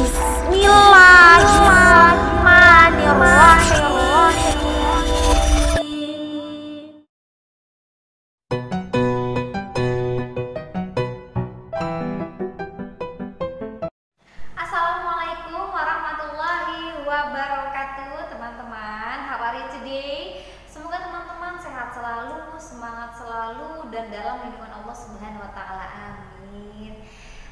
Bismillahirrahmanirrahim. Assalamualaikum warahmatullahi wabarakatuh, teman-teman. How are you today? Semoga teman-teman sehat selalu, semangat selalu, dan dalam lindungan Allah Subhanahu wa Ta'ala. Amin.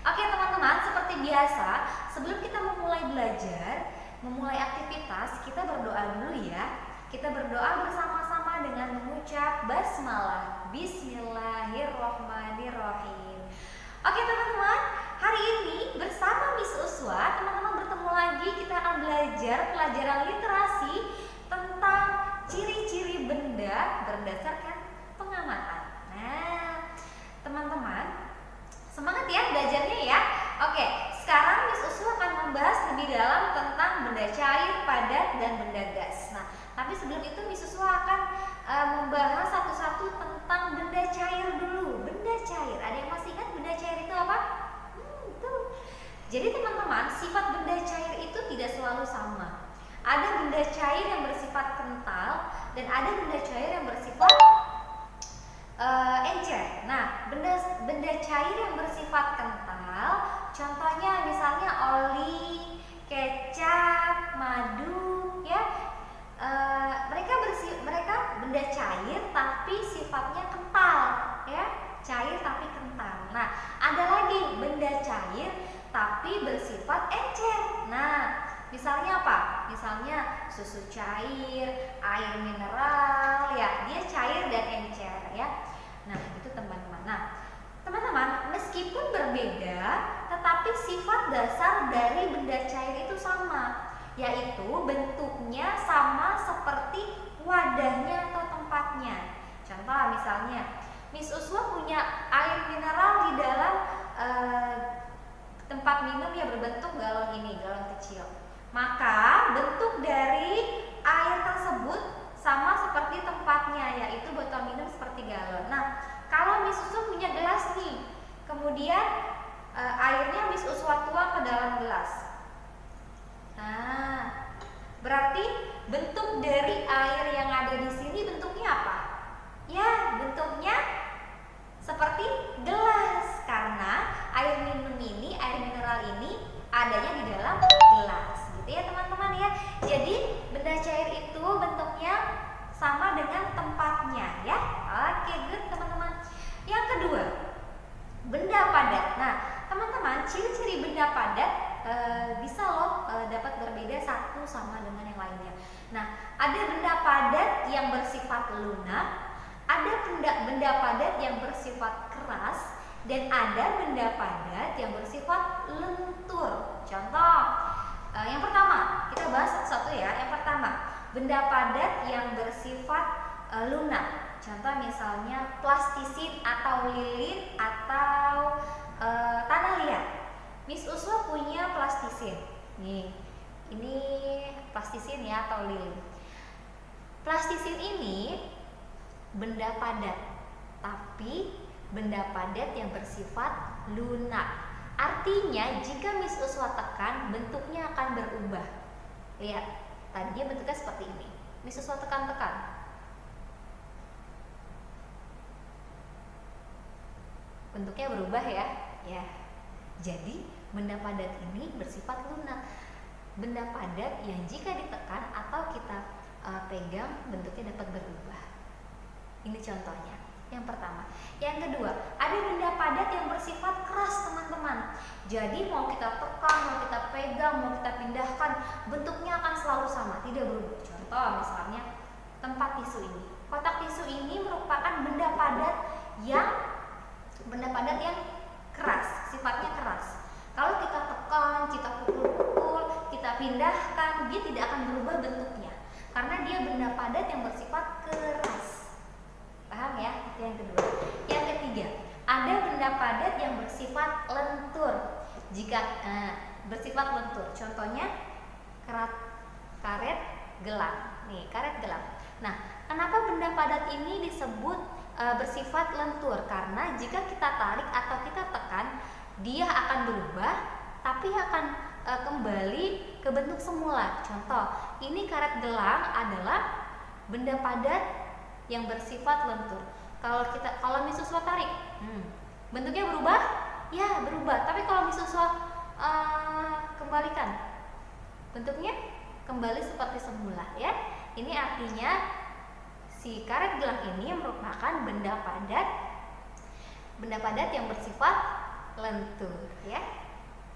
Oke, teman-teman, seperti biasa, sebelum kita memulai belajar, memulai aktivitas, kita berdoa dulu ya. Kita berdoa bersama-sama dengan mengucap basmalah. Bismillahirrahmanirrahim. Oke, teman-teman, hari ini bersama Miss Uswa, teman-teman bertemu lagi. Kita akan belajar pelajaran literasi tentang ciri-ciri benda berdasarkan pengamatan. Nah, teman-teman, semangat ya belajarnya ya. Oke, sekarang Miss Uswa akan membahas lebih dalam tentang benda cair, padat, dan benda gas. Nah, tapi sebelum itu Miss Uswa akan membahas satu-satu tentang benda cair dulu. Benda cair, ada yang masih ingat benda cair itu apa? Itu. Jadi teman-teman, sifat benda cair itu tidak selalu sama. Ada benda cair yang bersifat kental dan ada benda cair yang bersifat encer. Nah, benda cair yang bersifat kental, contohnya misalnya oli, kecap, madu, ya. Mereka benda cair tapi sifatnya kental, ya. Cair tapi kental. Nah, ada lagi benda cair tapi bersifat encer. Nah, misalnya apa? Misalnya susu cair, air mineral, ya, dia cair dan encer, ya. Nah, itu teman-teman. Nah, teman-teman, meskipun berbeda, tetapi sifat dasar dari benda cair itu sama, yaitu bentuknya sama seperti wadahnya atau tempatnya. Contoh misalnya, Miss Uswa punya air mineral di dalam tempat minum yang berbentuk galon ini, galon kecil. Maka bentuk dari air tersebut sama seperti tempatnya, yaitu botol minum seperti galon. Nah, kalau Miss Uswa punya gelas nih, kemudian airnya Miss Uswa tuang ke dalam gelas. Nah, berarti bentuk dari air yang ada di sini bentuknya apa? Ya, bentuknya seperti gelas, karena air minum ini, air mineral ini adanya di dalam gelas, gitu ya teman-teman ya. Jadi benda cair itu bentuknya sama dengan tempatnya, ya. Oke, good teman-teman. Yang kedua, benda padat. Nah, teman-teman, ciri-ciri benda padat bisa loh dapat berbeda satu sama dengan yang lainnya. Nah, ada benda padat yang bersifat lunak, ada benda padat yang bersifat keras, dan ada benda padat yang bersifat lentur. Contoh, yang pertama, kita bahas satu-satu ya. Yang pertama, benda padat yang bersifat lunak. Contoh misalnya plastisin atau lilit atau tanah liat. Miss Uswa punya plastisin. Nih, ini plastisin ya atau lilin. Plastisin ini benda padat, tapi benda padat yang bersifat lunak. Artinya jika Miss Uswa tekan, bentuknya akan berubah. Lihat, tadinya bentuknya seperti ini. Miss Uswa tekan-tekan, bentuknya berubah ya. Ya. Jadi benda padat ini bersifat lunak. Benda padat yang jika ditekan atau kita pegang, bentuknya dapat berubah. Ini contohnya. Yang pertama. Yang kedua, ada benda padat yang bersifat keras, teman-teman. Jadi mau kita tekan, mau kita pegang, mau kita pindahkan, bentuknya akan selalu sama, tidak berubah. Contoh misalnya tempat tisu ini. Kotak tisu ini merupakan benda padat yang keras, sifatnya keras. Kalau kita tekan, kita pukul-pukul, kita pindahkan, dia tidak akan berubah bentuknya, karena dia benda padat yang bersifat keras. Paham ya? Itu yang kedua. Yang ketiga, ada benda padat yang bersifat lentur. Jika bersifat lentur, contohnya karet gelang. Nih, karet gelang. Nah, kenapa benda padat ini disebut bersifat lentur? Karena jika kita tarik atau kita tekan, dia akan berubah, tapi akan kembali ke bentuk semula. Contoh, ini karet gelang adalah benda padat yang bersifat lentur. Kalau misuswa tarik, bentuknya berubah? Ya, berubah. Tapi kalau misuswa kembalikan, bentuknya kembali seperti semula ya. Ini artinya si karet gelang ini merupakan benda padat yang bersifat lentur ya.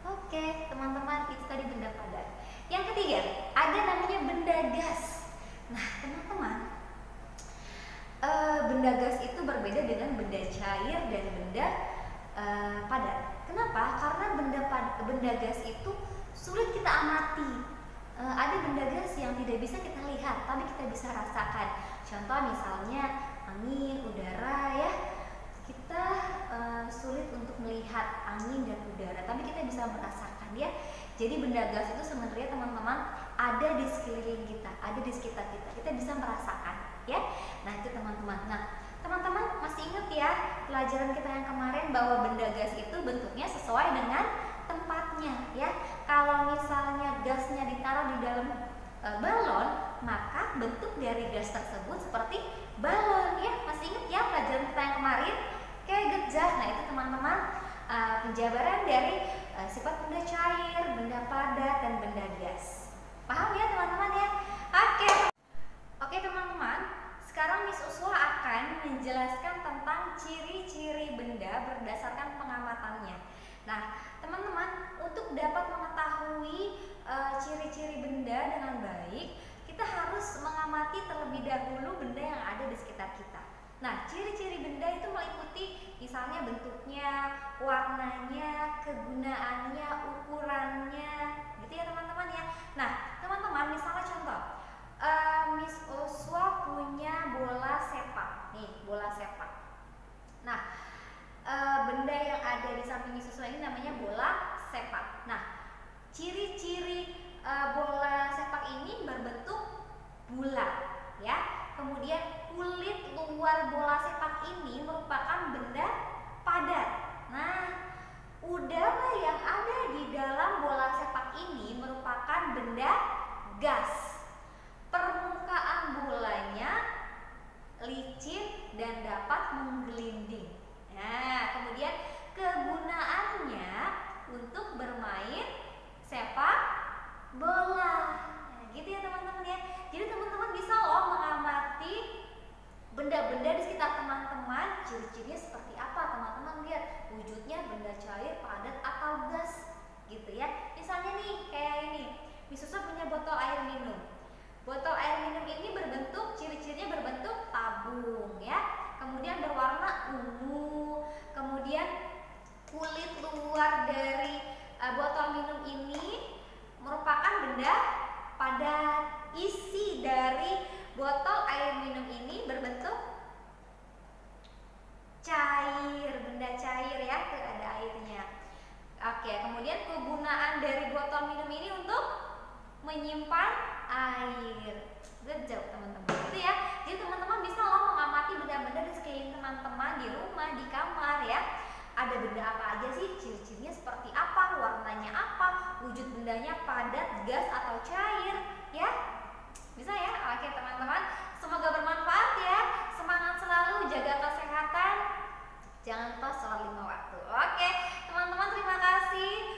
Oke, teman-teman, itu tadi benda padat. Yang ketiga, ada namanya benda gas. Nah, teman-teman, benda gas itu berbeda dengan benda cair dan benda padat. Kenapa? Karena benda gas itu sulit kita amati. Ada benda gas yang tidak bisa kita lihat, tapi kita bisa rasakan. Contoh misalnya angin, udara ya. Kita sulit untuk melihat angin dan udara, tapi kita bisa merasakan ya. Jadi benda gas itu sebenarnya teman-teman ada di sekeliling kita, ada di sekitar kita. Kita bisa merasakan ya. Nah, itu teman-teman. Nah, teman-teman masih ingat ya pelajaran kita yang kemarin bahwa benda gas itu bentuknya sesuai dengan tempatnya ya. Kalau misalnya gasnya ditaruh di dalam balon, maka bentuk dari gas tersebut seperti balon ya. Masih ingat ya pelajaran kita yang kemarin? Kayak gejak. Nah, itu teman-teman penjabaran dari sifat benda cair, benda padat, dan benda gas. Paham ya teman-teman ya? Oke teman-teman, sekarang Miss Uswa akan menjelaskan tentang ciri-ciri benda berdasarkan pengamatannya. Nah, teman-teman, untuk dapat mengetahui ciri-ciri benda dengan baik, kita harus mengamati terlebih dahulu benda yang ada di sekitar kita. Nah, ciri-ciri benda itu meliputi misalnya bentuknya, warnanya, kegunaannya, ukurannya, gitu ya teman-teman ya. Nah, teman-teman, misalnya contoh, Miss Uswa punya bola sepak, nih bola sepak. Nah, benda yang ada di samping Miss Uswa ini namanya bola sepak. Nah, ciri-ciri bola sepak ini berbentuk bulat, ya. Kemudian kulit luar bola sepak ini merupakan benda padat. Nah, udara yang ada di dalam bola sepak ini merupakan benda gas. Permukaan bolanya licin dan dapat menggelinding. Nah, kemudian kegunaannya untuk bermain sepak bola. Nah, gitu ya teman-teman ya. Jadi teman-teman bisa loh mengamati benda-benda di sekitar teman-teman, ciri-cirinya seperti apa. Teman-teman lihat wujudnya benda cair, padat, atau gas gitu ya. Misalnya nih kayak ini, Miss Uswa punya botol air minum. Botol air minum ini berbentuk, ciri-cirinya berbentuk tabung ya. Kemudian berwarna ungu. Kemudian kulit luar dari botol minum ini merupakan benda padat. Isi dari botol air minum ini berbentuk cair, benda cair ya, ada airnya. Oke, kemudian kegunaan dari botol minum ini untuk menyimpan air. Good job teman-teman. Itu ya. Jadi teman-teman bisa loh mengamati benda-benda di sekeliling teman-teman di rumah, di kamar ya. Ada benda apa aja sih? Ciri-cirinya seperti apa? Warnanya apa? Wujud bendanya padat, gas, atau cair ya? Bisa ya? Oke teman-teman. Semoga bermanfaat ya. Semangat selalu, jaga kesehatan. Jangan lupa sholat 5 waktu. Oke teman-teman, terima kasih.